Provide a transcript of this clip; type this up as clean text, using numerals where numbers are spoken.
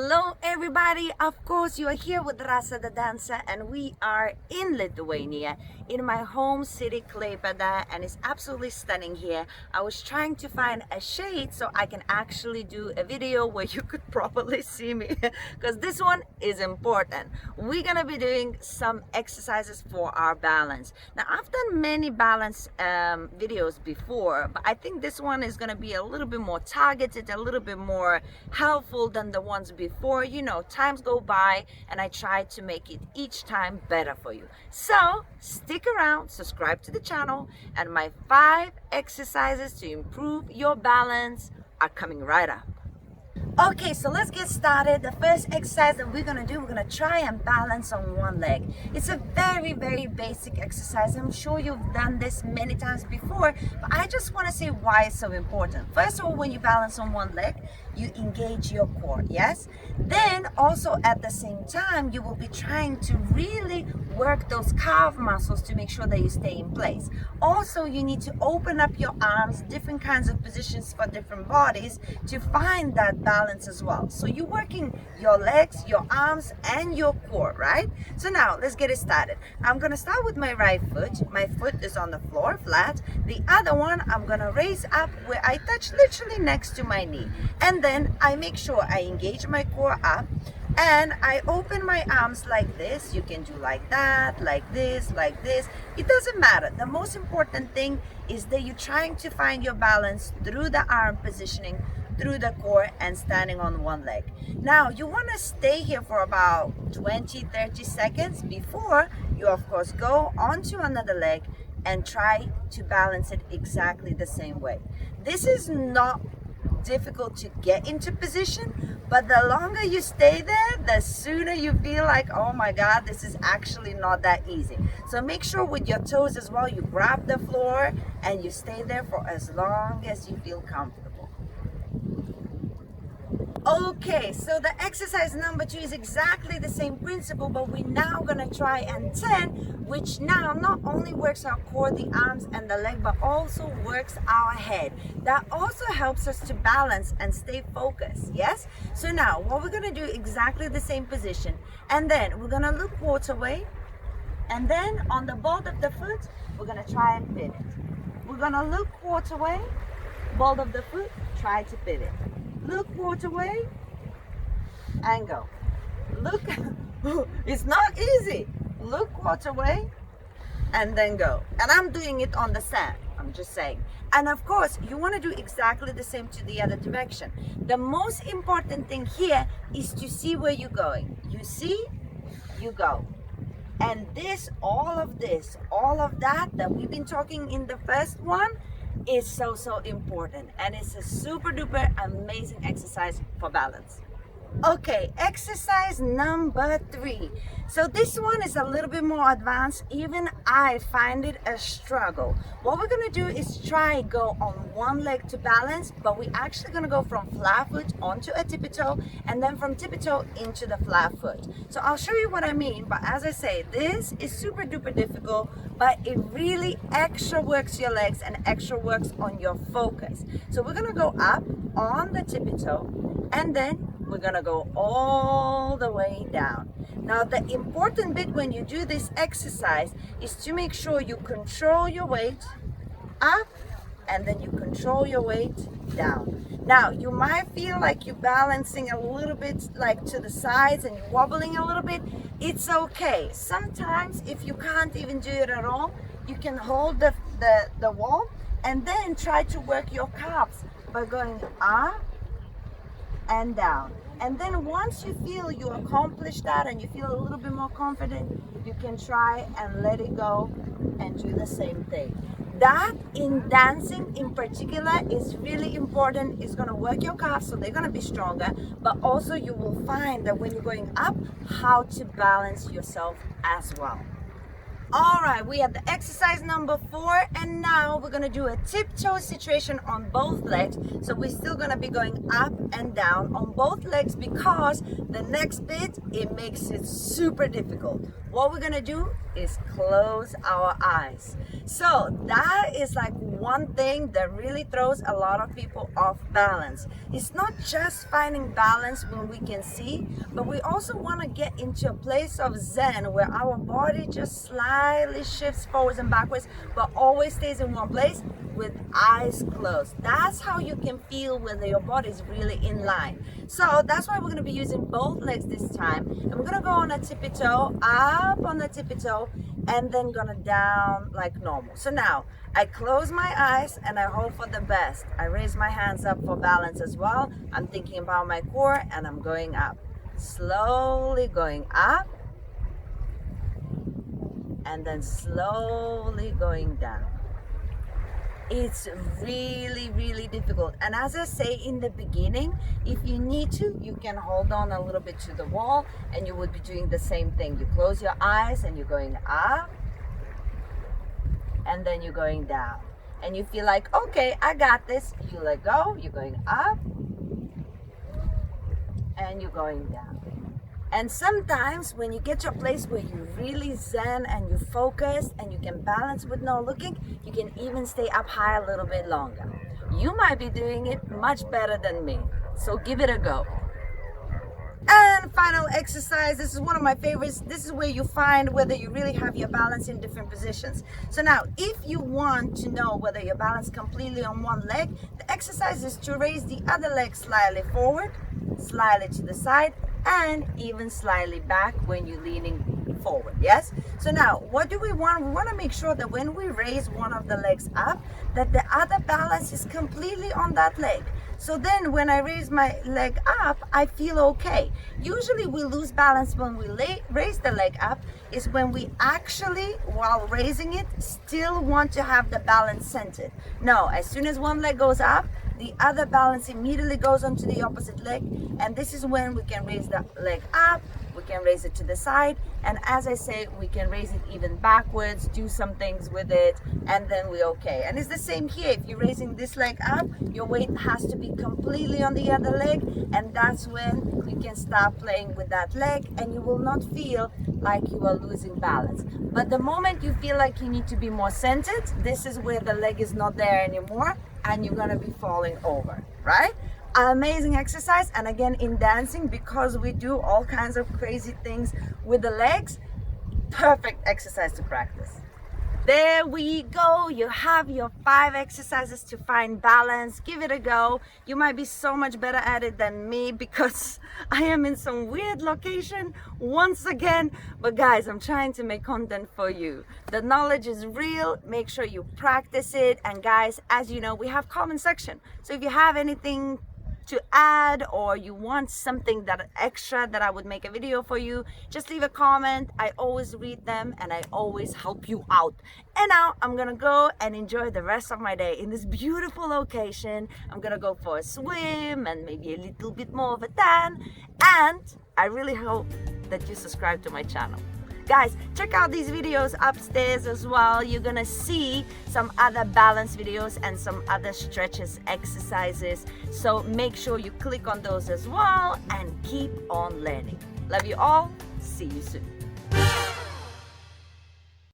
Hello everybody, of course you are here with Rasa the dancer and we are in Lithuania in my home city Klaipėda, and it's absolutely stunning here. I was trying to find a shade so I can actually do a video where you could properly see me because this one is important. We're gonna be doing some exercises for our balance. Now I've done many balance videos before, but I think this one is gonna be a little bit more targeted, a little bit more helpful than the ones before. You know, times go by and I try to make it each time better for you. So stick around, subscribe to the channel, and my 5 exercises to improve your balance are coming right up. Okay, so let's get started. The first exercise that we're gonna do, we're gonna try and balance on one leg. It's a very, very basic exercise. I'm sure you've done this many times before, but I just wanna say why it's so important. First of all, when you balance on one leg, you engage your core, yes? Then also at the same time, you will be trying to really work those calf muscles to make sure that you stay in place. Also, you need to open up your arms, different kinds of positions for different bodies to find that balance as well. So you're working your legs, your arms, and your core, right? So now let's get it started. I'm gonna start with my right foot. My foot is on the floor, flat. The other one, I'm gonna raise up where I touch literally next to my knee. And then I make sure I engage my core up and I open my arms like this. You can do like that, like this, like this. It doesn't matter. The most important thing is that you're trying to find your balance through the arm positioning, through the core, and standing on one leg. Now you want to stay here for about 20-30 seconds before you of course go onto another leg and try to balance it exactly the same way. This is not difficult to get into position, but the longer you stay there, the sooner you feel like, oh my god, this is actually not that easy. So make sure with your toes as well, you grab the floor and you stay there for as long as you feel comfortable. Okay, so the exercise number 2 is exactly the same principle, but we're now gonna try and 10, which now not only works our core, the arms and the leg, but also works our head. That also helps us to balance and stay focused, yes? So now what we're gonna do, exactly the same position, and then we're gonna look waterway, and then on the ball of the foot, we're gonna try and pivot. We're gonna look waterway, ball of the foot, try to pivot. Look waterway and go. Look, it's not easy. Look waterway and then go. And I'm doing it on the sand, I'm just saying. And of course, you want to do exactly the same to the other direction. The most important thing here is to see where you're going. You see, you go. And this, all of that we've been talking in the first one, is so important, and it's a super duper amazing exercise for balance. Okay, exercise number 3. So this one is a little bit more advanced. Even I find it a struggle. What we're gonna do is try go on one leg to balance, but we're actually gonna go from flat foot onto a tippy toe, and then from tippy toe into the flat foot. So I'll show you what I mean, but as I say, this is super duper difficult, but it really extra works your legs and extra works on your focus. So we're gonna go up on the tippy toe, and then we're gonna go all the way down. Now the important bit when you do this exercise is to make sure you control your weight up and then you control your weight down. Now you might feel like you're balancing a little bit like to the sides and you're wobbling a little bit. It's okay. Sometimes if you can't even do it at all, you can hold the wall and then try to work your calves by going up and down. And then once you feel you accomplish that and you feel a little bit more confident, you can try and let it go and do the same thing. That in dancing in particular is really important. It's going to work your calves, so they're going to be stronger, but also you will find that when you're going up, how to balance yourself as well. All right, we have the exercise number 4, and now we're gonna do a tiptoe situation on both legs. So we're still gonna be going up and down on both legs, because the next bit, it makes it super difficult. What we're gonna do is close our eyes. So that is like one thing that really throws a lot of people off balance. It's not just finding balance when we can see, but we also want to get into a place of zen where our body just slightly shifts forwards and backwards, but always stays in one place with eyes closed. That's how you can feel whether your body is really in line. So that's why we're going to be using both legs this time, and we're going to go on a tippy toe, up on the tippy toe, and then gonna down like normal. So now I close my eyes and I hope for the best. I raise my hands up for balance as well. I'm thinking about my core and I'm going up, slowly going up, and then slowly going down. It's really, really difficult. And as I say in the beginning, if you need to, you can hold on a little bit to the wall and you would be doing the same thing. You close your eyes and you're going up, and then you're going down. And you feel like, okay, I got this. You let go, you're going up, and you're going down. And sometimes when you get to a place where you really zen and you focus and you can balance with no looking, you can even stay up high a little bit longer. You might be doing it much better than me, so give it a go. And final exercise, this is one of my favorites. This is where you find whether you really have your balance in different positions. So now, if you want to know whether you're balanced completely on one leg, the exercise is to raise the other leg slightly forward, slightly to the side, and even slightly back when you're leaning forward. Yes? So now, what do we want? We want to make sure that when we raise one of the legs up, that the other balance is completely on that leg. So then when I raise my leg up, I feel okay. Usually we lose balance when we raise the leg up, is when we actually, while raising it, still want to have the balance centered. No, as soon as one leg goes up, the other balance immediately goes onto the opposite leg, and this is when we can raise the leg up, we can raise it to the side, and as I say, we can raise it even backwards, do some things with it, and then we're okay. And it's the same here. If you're raising this leg up, your weight has to be completely on the other leg, and that's when you can start playing with that leg, and you will not feel like you are losing balance. But the moment you feel like you need to be more centered, this is where the leg is not there anymore, and you're gonna be falling over, right? Amazing exercise. And again, in dancing, because we do all kinds of crazy things with the legs, perfect exercise to practice. There we go. You have your 5 exercises to find balance. Give it a go. You might be so much better at it than me, because I am in some weird location once again. But guys, I'm trying to make content for you. The knowledge is real. Make sure you practice it. And guys, as you know, we have comment section. So if you have anything to add, or you want something that extra that I would make a video for you, just leave a comment. I always read them and I always help you out. And now I'm gonna go and enjoy the rest of my day in this beautiful location. I'm gonna go for a swim and maybe a little bit more of a tan, and I really hope that you subscribe to my channel. Guys, check out these videos upstairs as well. You're gonna see some other balance videos and some other stretches, exercises. So make sure you click on those as well and keep on learning. Love you all. See you soon.